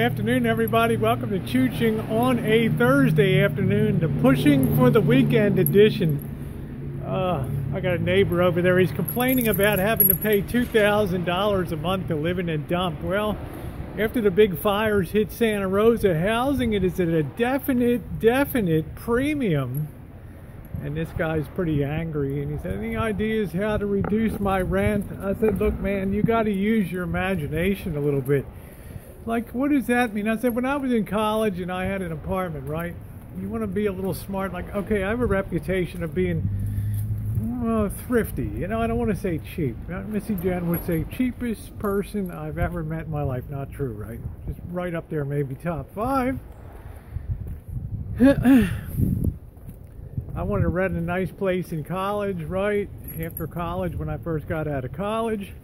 afternoon, everybody. Welcome to Choochin on a Thursday afternoon, the Pushing for the Weekend edition. I got a neighbor over there. He's complaining about having to pay $2,000 a month to live in a dump. Well, after the big fires hit Santa Rosa, housing it is at a definite premium. And this guy's pretty angry, and he said, any ideas how to reduce my rent? I said, look, man, you got to use your imagination a little bit. Like, what does that mean? I said, when I was in college and I had an apartment, right, you want to be a little smart. Like, okay, I have a reputation of being thrifty. You know, I don't want to say cheap. Missy Jen would say cheapest person I've ever met in my life. Not true, right? Just right up there, maybe top 5. I wanted to rent a nice place in college, right? After college, when I first got out of college,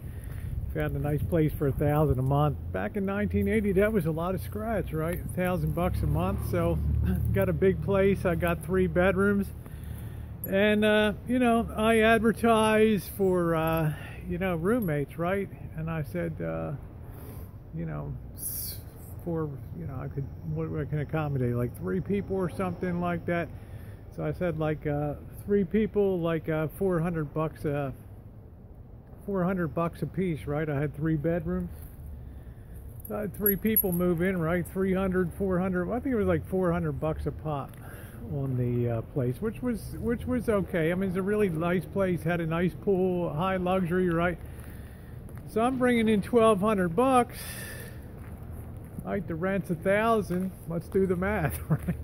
found a nice place for $1,000 a month. Back in 1980, that was a lot of scratch, right? $1,000 a month. So, got a big place. I got 3 bedrooms, and you know, I advertised for you know, roommates, right? And I said, you know, for, you know, I could, what I can accommodate, like 3 people or something like that. So I said, like 3 people, like $400 a piece, right? I had 3 bedrooms. So I had 3 people move in, right? 300, 400. I think it was like $400 a pop on the place, which was okay. I mean, it's a really nice place. Had a nice pool, high luxury, right? So I'm bringing in $1,200. Right, the rent's $1,000. Let's do the math, right?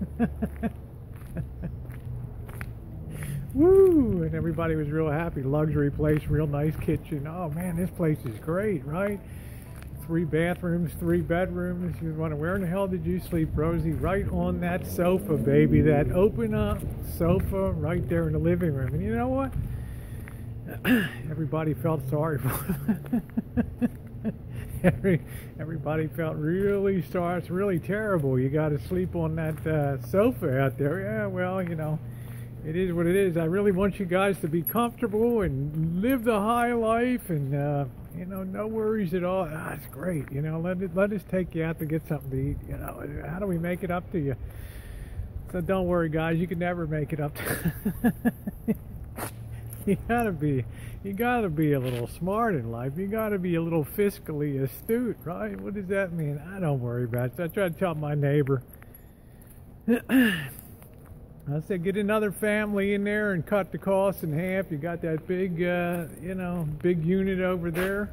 Woo! And everybody was real happy. Luxury place, real nice kitchen. Oh man, this place is great, right? 3 bathrooms, 3 bedrooms. You wonder, where in the hell did you sleep, Rosie? Right on that sofa, baby. That open up sofa right there in the living room. And you know what? Everybody felt sorry for it. Everybody felt really sorry. It's really terrible. You got to sleep on that sofa out there. Yeah, well, you know, it is what it is. I really want you guys to be comfortable and live the high life, and you know, no worries at all. It's great. You know, let us take you out to get something to eat. You know, how do we make it up to you? So don't worry, guys. You can never make it up to you gotta be a little smart in life. You gotta be a little fiscally astute, right? What does that mean? I don't worry about it. I try to tell my neighbor. I said, get another family in there and cut the cost in half. You got that big, you know, big unit over there,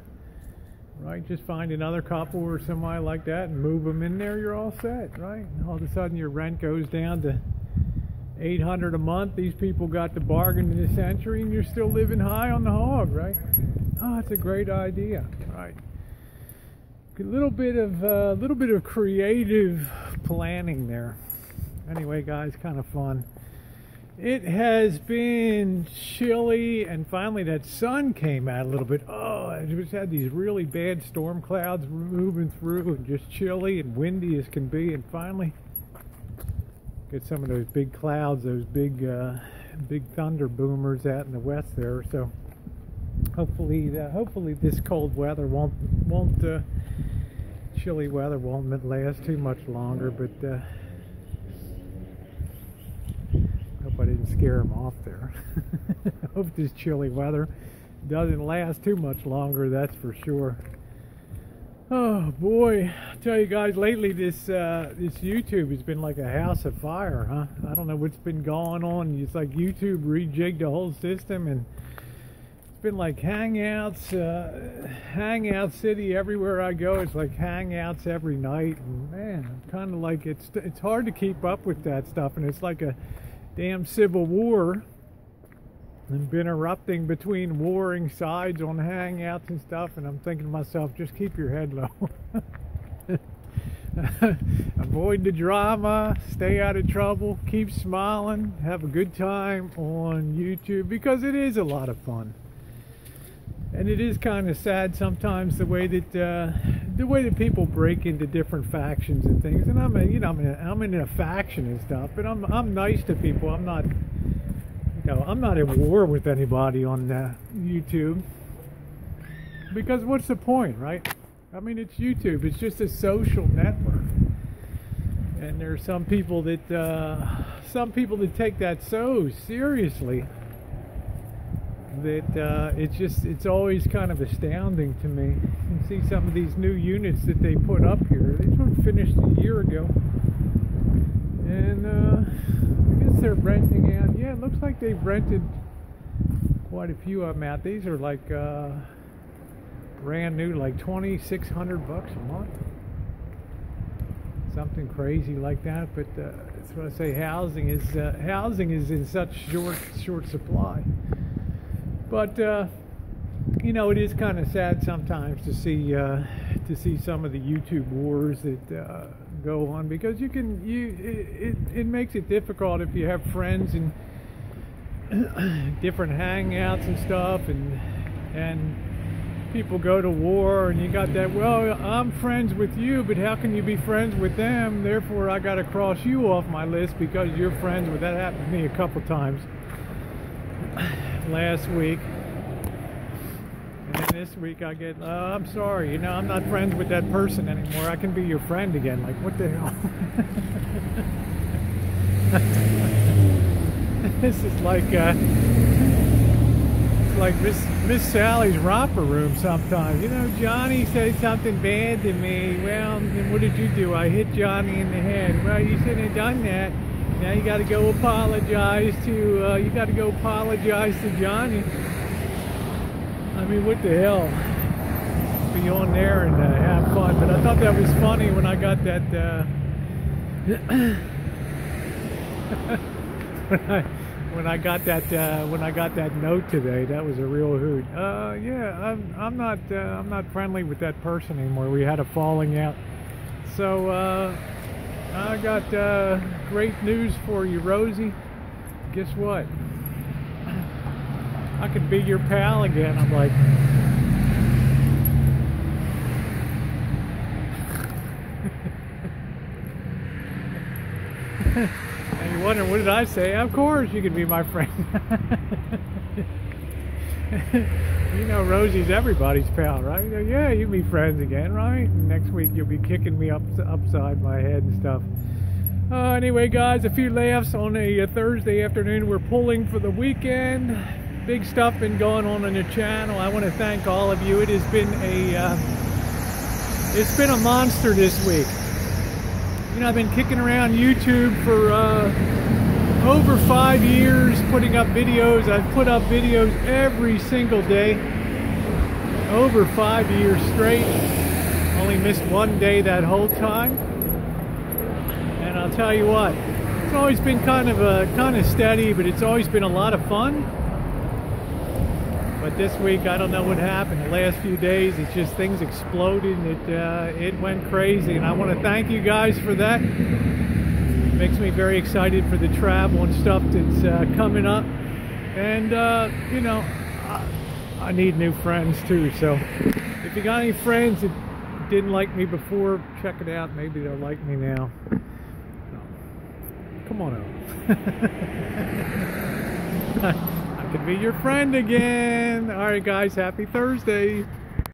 right? Just find another couple or somebody like that and move them in there. You're all set, right? And all of a sudden, your rent goes down to $800 a month. These people got the bargain of the century, and you're still living high on the hog, right? Oh, it's a great idea, right? A little bit of creative planning there. Anyway, guys, kind of fun. It has been chilly, and finally that sun came out a little bit. Oh, it just had these really bad storm clouds moving through, and just chilly and windy as can be. And finally, get some of those big clouds, those big thunder boomers out in the west there. So hopefully this cold weather won't chilly weather won't last too much longer. But hope I didn't scare him off there. Hope this chilly weather doesn't last too much longer, that's for sure. Oh boy, I tell you guys, lately this YouTube has been like a house of fire, huh? I don't know what's been going on. It's like YouTube rejigged the whole system, and it's been like Hangouts, Hangout City everywhere I go. It's like Hangouts every night, and man, I'm kind of like, it's hard to keep up with that stuff, and it's like a damn civil war, and been erupting between warring sides on Hangouts and stuff, and I'm thinking to myself, just keep your head low. Avoid the drama, stay out of trouble, keep smiling, have a good time on YouTube, because it is a lot of fun. And it is kind of sad sometimes the way that people break into different factions and things. And I'm in a faction and stuff, but I'm nice to people. I'm not, you know, I'm not at war with anybody on YouTube, because what's the point, right? I mean, it's YouTube. It's just a social network. And there's some people that take that so seriously that it's always kind of astounding to me. You can see some of these new units that they put up here. These were finished a year ago, and I guess they're renting out. Yeah, it looks like they've rented quite a few of them out. These are like brand new, like $2,600 a month, something crazy like that. But that's what I say. Housing is in such short supply. But you know, it is kind of sad sometimes to see some of the YouTube wars that go on, because it makes it difficult if you have friends and different hangouts and stuff, and people go to war, and you got that, well, I'm friends with you, but how can you be friends with them? Therefore, I got to cross you off my list because you're friends with. That happened to me a couple times last week. And then this week I get, I'm sorry, you know, I'm not friends with that person anymore. I can be your friend again. Like, what the hell? This is like Miss Sally's romper room sometimes. You know, Johnny said something bad to me. Well, then what did you do? I hit Johnny in the head. Well, you shouldn't have done that. Now you got to go apologize to Johnny. I mean, what the hell? Be on there and have fun. But I thought that was funny when I got that. When I got that note today, that was a real hoot. Yeah, I'm not friendly with that person anymore. We had a falling out. So I got great news for you, Rosie. Guess what? I could be your pal again. I'm like, and you're wondering, what did I say? Of course you can be my friend. You know, Rosie's everybody's pal, right? Yeah, you can be friends again, right? And next week you'll be kicking me upside my head and stuff. Anyway, guys, a few laughs on a Thursday afternoon. We're pulling for the weekend. Big stuff been going on the channel. I want to thank all of you. It has been it's been a monster this week. You know, I've been kicking around YouTube for over 5 years, putting up videos. I've put up videos every single day, over 5 years straight. Only missed one day that whole time. And I'll tell you what, it's always been kind of steady, but it's always been a lot of fun. But this week, I don't know what happened. The last few days, it's just things exploded. It went crazy, and I want to thank you guys for that. It makes me very excited for the travel and stuff that's coming up. And you know, I need new friends too. So if you got any friends that didn't like me before, check it out. Maybe they'll like me now. Come on out. I could be your friend again. All right, guys, happy Thursday.